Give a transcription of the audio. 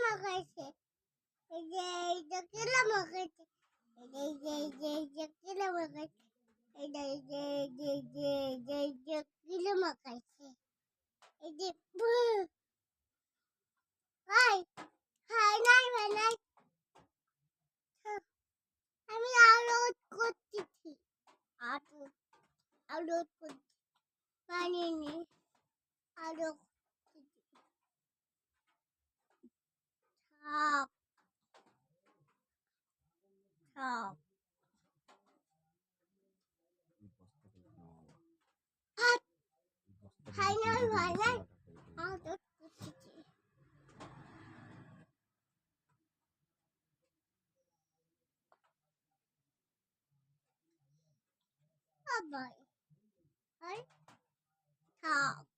মাখাইছে এই যে কিলো মাখাইছে এই যে কিলো মাখাইছে এই যে কিলো মাখাইছে এই যে হাই হাই নাই বানাই আমি আলোট করতেছি আলোট আলোট করছি পানি নি আলোট থাক থাক হাই নাই বানাই আলোট করতেছি আবার হাই থাক